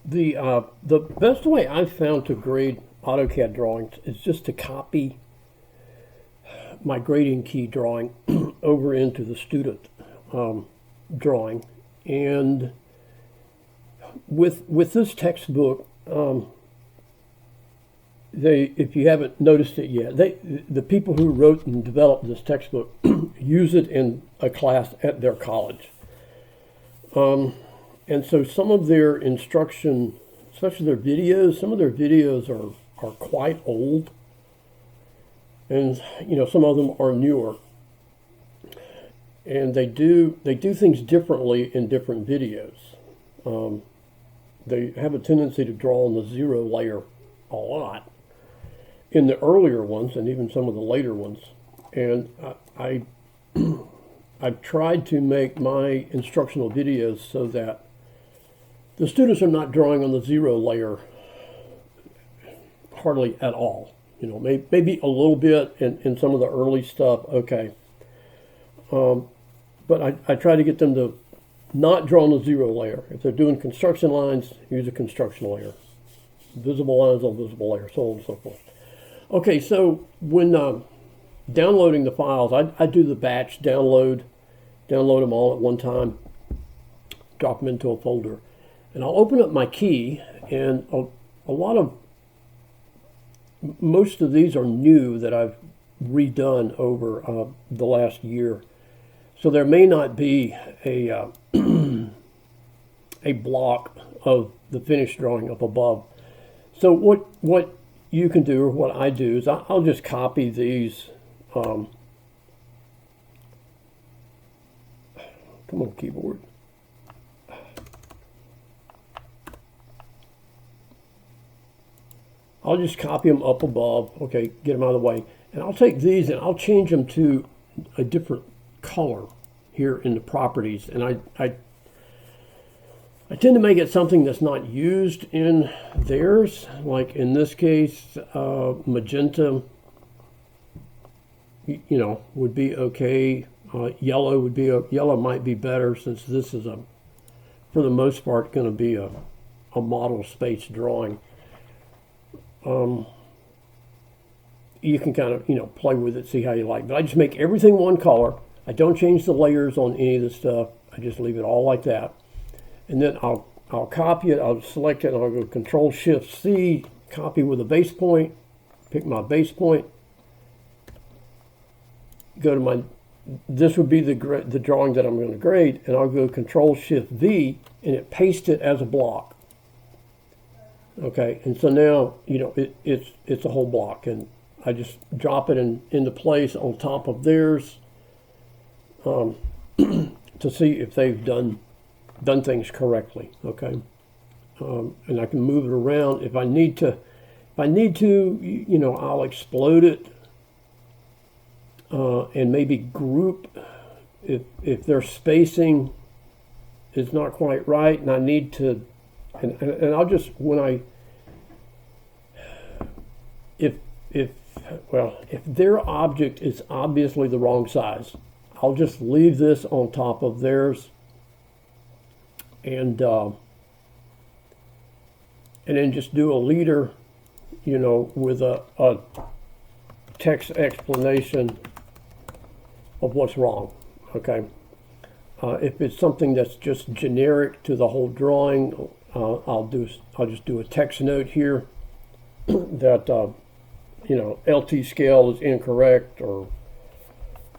The best way I've found to grade AutoCAD drawings is just to copy my grading key drawing over into the student drawing. And with this textbook, if you haven't noticed it yet, the people who wrote and developed this textbook use it in a class at their college. And so some of their instruction, especially their videos, some of their videos are quite old. And, some of them are newer. And they do things differently in different videos. They have a tendency to draw on the zero layer a lot in the earlier ones and even some of the later ones. And I've tried to make my instructional videos so that the students are not drawing on the zero layer hardly at all. Maybe a little bit in some of the early stuff, okay. But I try to get them to not draw on the zero layer. If they're doing construction lines, use a construction layer. Visible lines on visible layer, so on and so forth. Okay, so when downloading the files, I do the batch download them all at one time, drop them into a folder. And I'll open up my key, and most of these are new that I've redone over the last year. So there may not be a block of the finished drawing up above. So what you can do, or what I do, is I'll just copy these. Come on, keyboard. I'll just copy them up above. Okay, get them out of the way. And I'll take these and I'll change them to a different color here in the properties. And I tend to make it something that's not used in theirs. Like in this case, magenta, would be okay. Yellow might be better, since this is for the most part, going to be a model space drawing. You can kind of, play with it, see how you like. But I just make everything one color. I don't change the layers on any of the stuff. I just leave it all like that. And then I'll copy it. I'll select it, and I'll go Control-Shift-C, copy with a base point, pick my base point, go to this would be the drawing that I'm going to grade, and I'll go Control-Shift-V, and it pastes it as a block. Okay, and so now, it's a whole block, and I just drop it into place on top of theirs to see if they've done things correctly. Okay, and I can move it around if I need to. I'll explode it and maybe group if their spacing is not quite right, and I need to. And I'll just, if their object is obviously the wrong size, I'll just leave this on top of theirs, and then just do a leader, with a text explanation of what's wrong. Okay. If it's something that's just generic to the whole drawing, I'll just do a text note here that LT scale is incorrect, or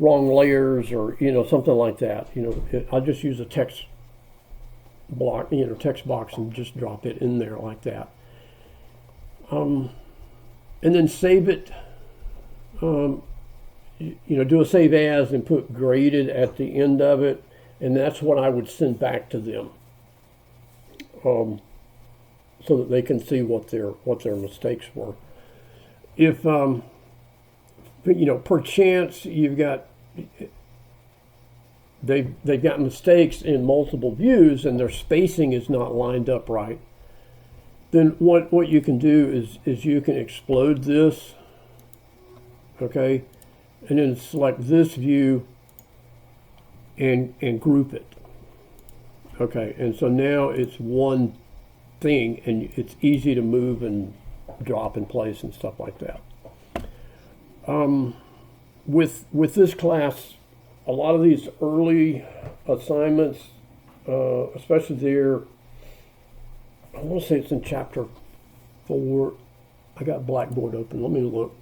wrong layers, or something like that. I'll just use a text block, text box, and just drop it in there like that. And then save it. Do a save as and put graded at the end of it, and that's what I would send back to them. So that they can see what their mistakes were. If perchance you've got they've got mistakes in multiple views and their spacing is not lined up right, then what you can do is you can explode this, okay, and then select this view and group it. Okay, and so now it's one thing, and it's easy to move and drop in place and stuff like that. With this class, a lot of these early assignments, especially there, I want to say it's in chapter 4. I got Blackboard open. Let me look.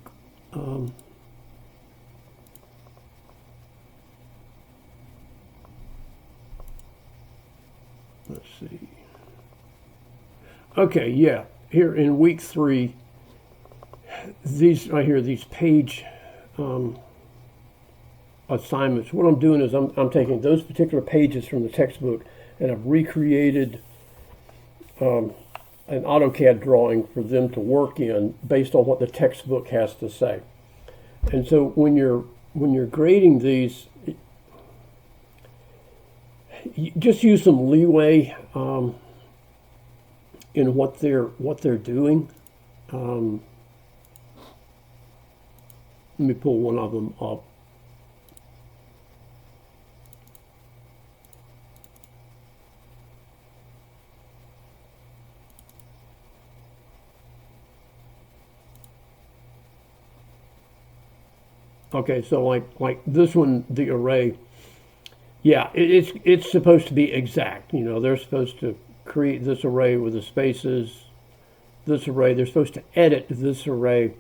Let's see. Okay, yeah. Here in week 3, these right here, these page assignments. What I'm doing is I'm taking those particular pages from the textbook and I've recreated an AutoCAD drawing for them to work in based on what the textbook has to say. And so when you're grading these, you just use some leeway in what they're doing. Let me pull one of them up. Okay, so like this one, the array, yeah, it's supposed to be exact. You know, they're supposed to create this array with the spaces, this array. They're supposed to edit this array,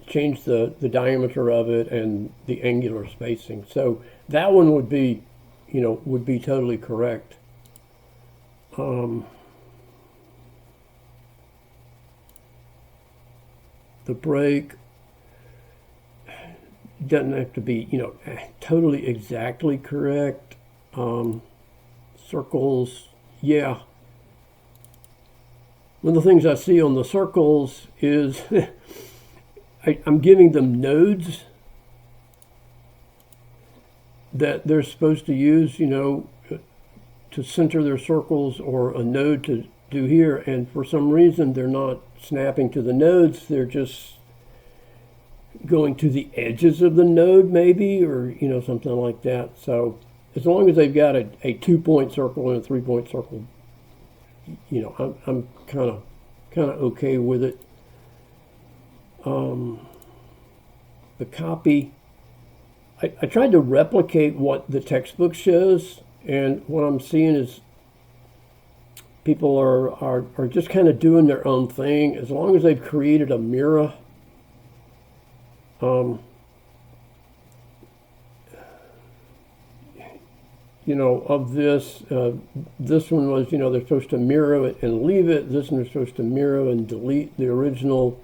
change the diameter of it and the angular spacing. So that one would be, you know, would be totally correct. The break doesn't have to be, you know, totally exactly correct. Circles, yeah. One of the things I see on the circles is I'm giving them nodes that they're supposed to use, you know, to center their circles, or a node to do here, and for some reason they're not snapping to the nodes. They're just going to the edges of the node maybe, or, you know, something like that. So as long as they've got a 2-point circle and a 3-point circle, you know, I'm kind of okay with it. The copy, I tried to replicate what the textbook shows, and what I'm seeing is people are just kind of doing their own thing. As long as they've created a mirror, you know, of this, this one was, you know, they're supposed to mirror it and leave it. This one is supposed to mirror and delete the original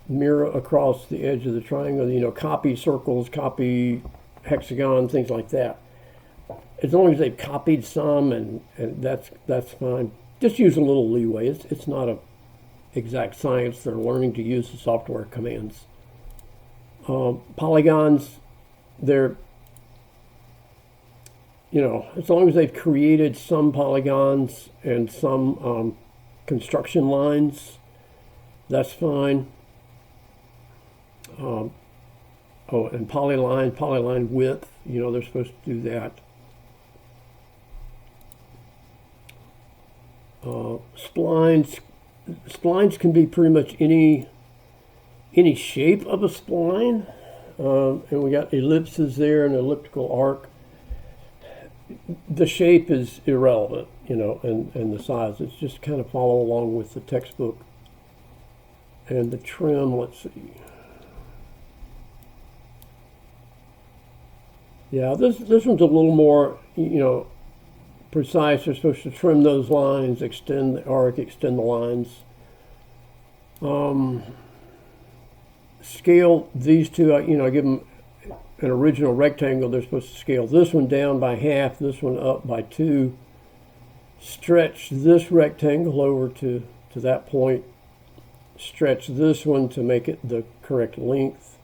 mirror across the edge of the triangle, you know, copy circles, copy hexagon, things like that. As long as they've copied some, and that's fine. Just use a little leeway. It's not a exact science. They're learning to use the software commands. Polygons, they're, you know, as long as they've created some polygons and some construction lines, that's fine. Oh, and polyline width, you know, they're supposed to do that. Splines can be pretty much any shape of a spline. And we got ellipses there and elliptical arc. The shape is irrelevant, you know, and the size. It's just kind of follow along with the textbook. And the trim, let's see. Yeah, this one's a little more, you know, precise. They're supposed to trim those lines, extend the arc, extend the lines. Scale these two, you know, I give them an original rectangle. They're supposed to scale this one down by half, this one up by 2. Stretch this rectangle over to that point. Stretch this one to make it the correct length.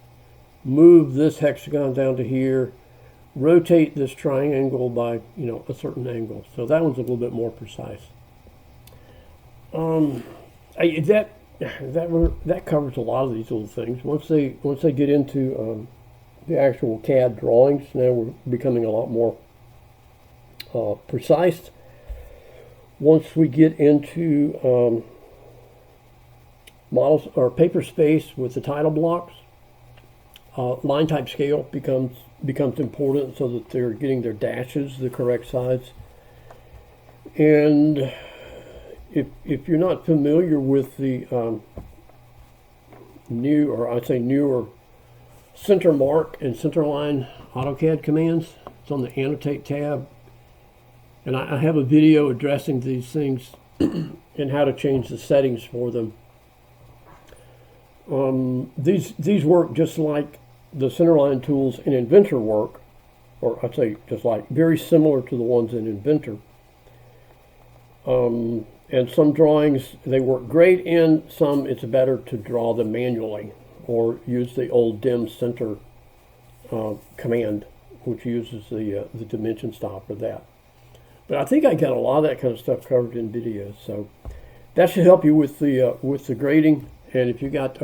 Move this hexagon down to here. Rotate this triangle by, you know, a certain angle. So that one's a little bit more precise. That covers a lot of these little things. Once they get into the actual CAD drawings, now we're becoming a lot more precise. Once we get into models or paper space with the title blocks, line type scale becomes important so that they're getting their dashes the correct size. And if you're not familiar with the newer center mark and center line AutoCAD commands, it's on the annotate tab. And I have a video addressing these things and how to change the settings for them. These work just like the centerline tools in Inventor work, or I'd say just like very similar to the ones in Inventor. And some drawings they work great in, some it's better to draw them manually or use the old dim center command, which uses the dimension stopper that. But I think I got a lot of that kind of stuff covered in videos, so that should help you with the grading. And if you got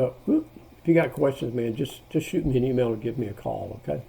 questions, man, just shoot me an email or give me a call, okay?